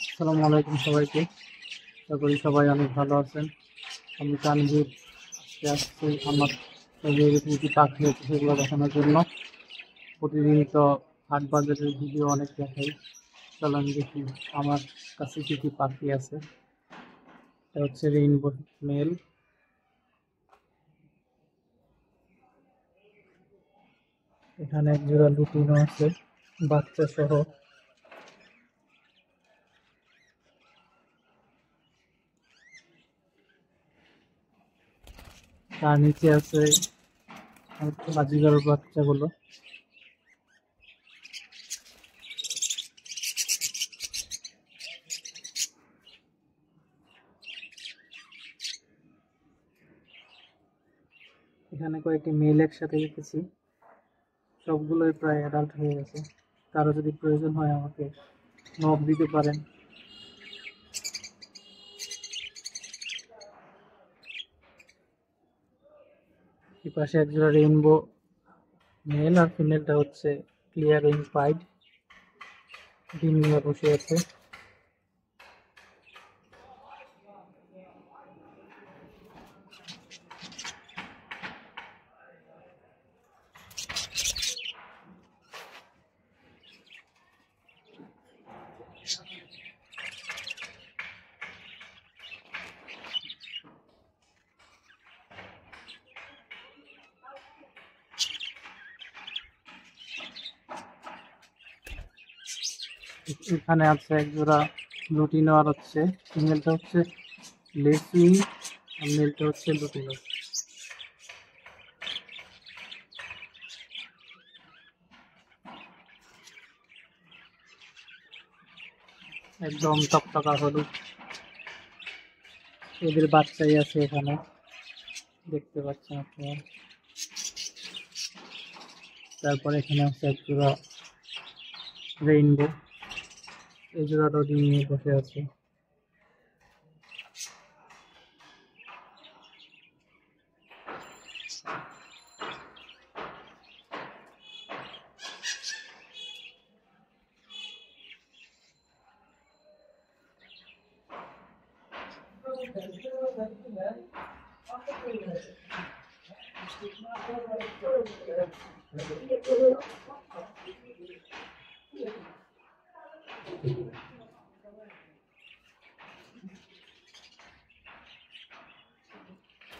আসসালামু আলাইকুম সবাইকে। আশা করি সবাই অনেক ভালো আছেন। আমি তানভীর। আজকে আসছি আমার শরীরে কি কি পাখি আছে সেগুলো দেখানোর জন্য। প্রতিদিন তো হাট বাজারের ভিডিও অনেক দেখাই। চলুন দেখি আমার কাছে কি কি পাখি আছে। এটা হচ্ছে রেইনবো মেল। এখানে এক জোড়া লুটিনো আছে বাচ্চা সহ। তার নিচে আছে বাজিগার বাচ্চাগুলো। এখানে কয়েকটি মেল একসাথে রেখেছি, সবগুলোই প্রায় অ্যাডাল্ট হয়ে গেছে। কারো যদি প্রয়োজন হয় আমাকে নক দিতে পারেন। এই পাশে একজোড়া রেইনবো মেল, আর ফিমেলটা হচ্ছে ক্লিয়ার উইং পাইড, ডিম নিয়ে বসে আছে। এখানে আছে একজোড়া লুটিনো, আর হচ্ছে ফিমেলটা হচ্ছে লেসিং আর মেলটা হচ্ছে লুটিনো। একদম টকটকা হলুদ। এদের বাচ্চাই আছে এখানে, দেখতে পাচ্ছেন আপনারা। তারপর এখানে আছে একজোড়া রেইনবো, এই জোড়াটাও ডিম নিয়ে বসে আছে।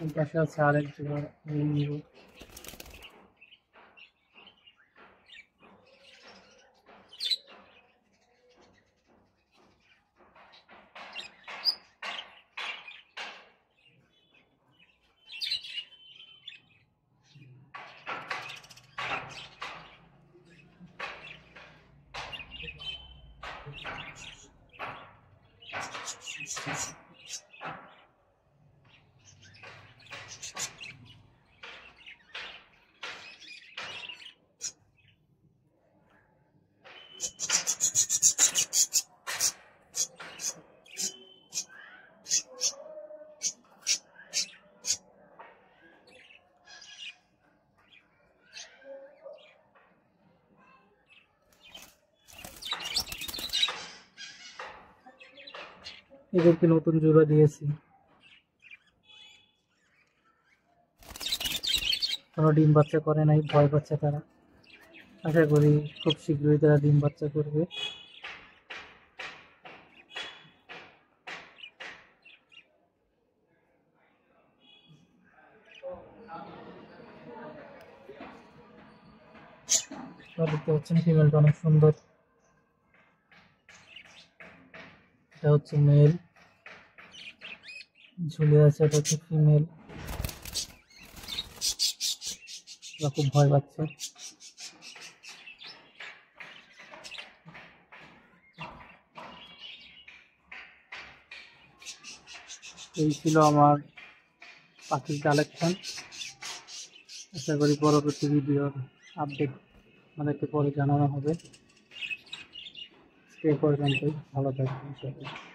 এই পাশে আছে আরেক জোড়া রেইনবো। এদেরকে নতুন জোড়া দিয়েছি, কোনো ডিম বাচ্চা করে নাই, ভয় পাচ্ছে তারা। আশা করি খুব শীঘ্রই তারা ডিম বাচ্চা করবে। দেখতে পাচ্ছেন ফিমেলটা অনেক সুন্দর। এটা হচ্ছে মেল, ঝুলে আছে। এটা হচ্ছে ফিমেল, খুব ভয় পাচ্ছে। এই ছিল আমার পাখির কালেকশন। আশা করি পরবর্তী ভিডিওর আপডেট আমাদেরকে পরে জানানো হবে। সে পর্যন্তই ভালো থাকবেন সবাই।